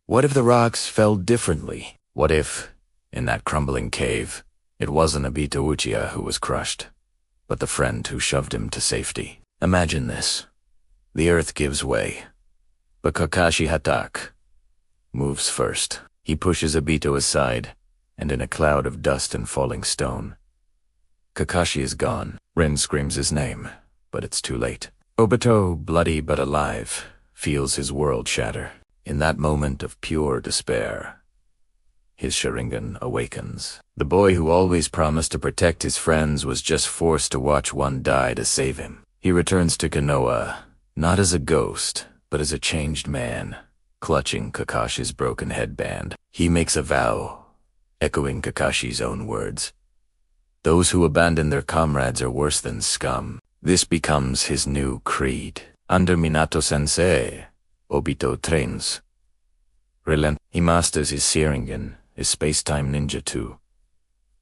What if the rocks fell differently? What if, in that crumbling cave, it wasn't Obito Uchiha who was crushed, but the friend who shoved him to safety? Imagine this. The earth gives way, but Kakashi Hatak moves first. He pushes Obito aside, and in a cloud of dust and falling stone, Kakashi is gone. Rin screams his name, but it's too late. Obito, bloody but alive, feels his world shatter. In that moment of pure despair, his Sharingan awakens. The boy who always promised to protect his friends was just forced to watch one die to save him. He returns to Konoha, not as a ghost, but as a changed man, clutching Kakashi's broken headband. He makes a vow, echoing Kakashi's own words. Those who abandon their comrades are worse than scum. This becomes his new creed. Under Minato-sensei, Obito trains. He masters his Sharingan, his space-time ninja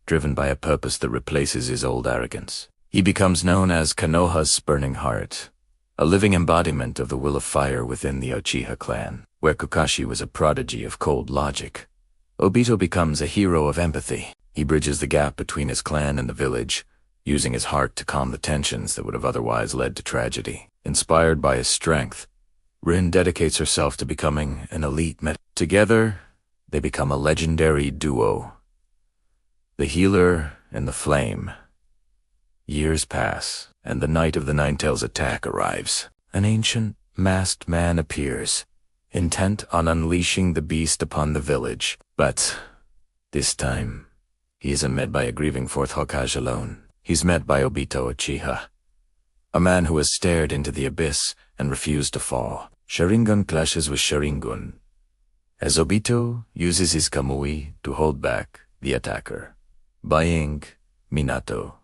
driven by a purpose that replaces his old arrogance. He becomes known as Konoha's Spurning Heart, a living embodiment of the will of fire within the Uchiha clan. Where Kakashi was a prodigy of cold logic, Obito becomes a hero of empathy. He bridges the gap between his clan and the village, using his heart to calm the tensions that would have otherwise led to tragedy. Inspired by his strength, Rin dedicates herself to becoming an elite Together, they become a legendary duo, the healer and the flame. Years pass, and the night of the Ninetales attack arrives. An ancient, masked man appears, intent on unleashing the beast upon the village. But this time, he isn't met by a grieving fourth Hokage alone. He's met by Obito Uchiha, a man who has stared into the abyss and refused to fall. Sharingan clashes with Sharingan, as Obito uses his Kamui to hold back the attacker, buying Minato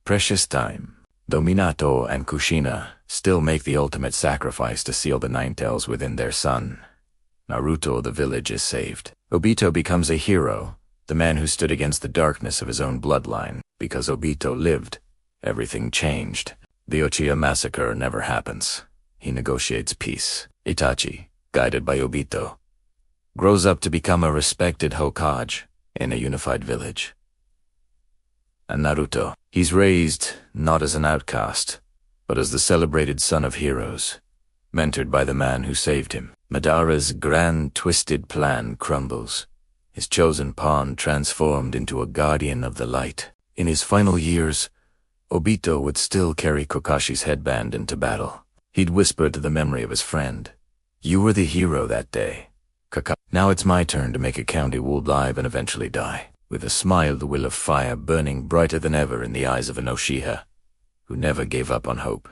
precious time. Though Minato and Kushina still make the ultimate sacrifice to seal the Ninetales within their son, Naruto, the village, is saved. Obito becomes a hero, the man who stood against the darkness of his own bloodline. Because Obito lived, everything changed. The Uchiha massacre never happens. He negotiates peace. Itachi, guided by Obito, grows up to become a respected Hokage in a unified village. And Naruto, he's raised not as an outcast, but as the celebrated son of heroes, mentored by the man who saved him. Madara's grand twisted plan crumbles, his chosen pawn transformed into a guardian of the light. In his final years, Obito would still carry Kakashi's headband into battle. He'd whisper to the memory of his friend, "You were the hero that day, Kakashi. Now it's my turn to make a county would live and eventually die." With a smile, the will of fire burning brighter than ever in the eyes of an Uchiha who never gave up on hope.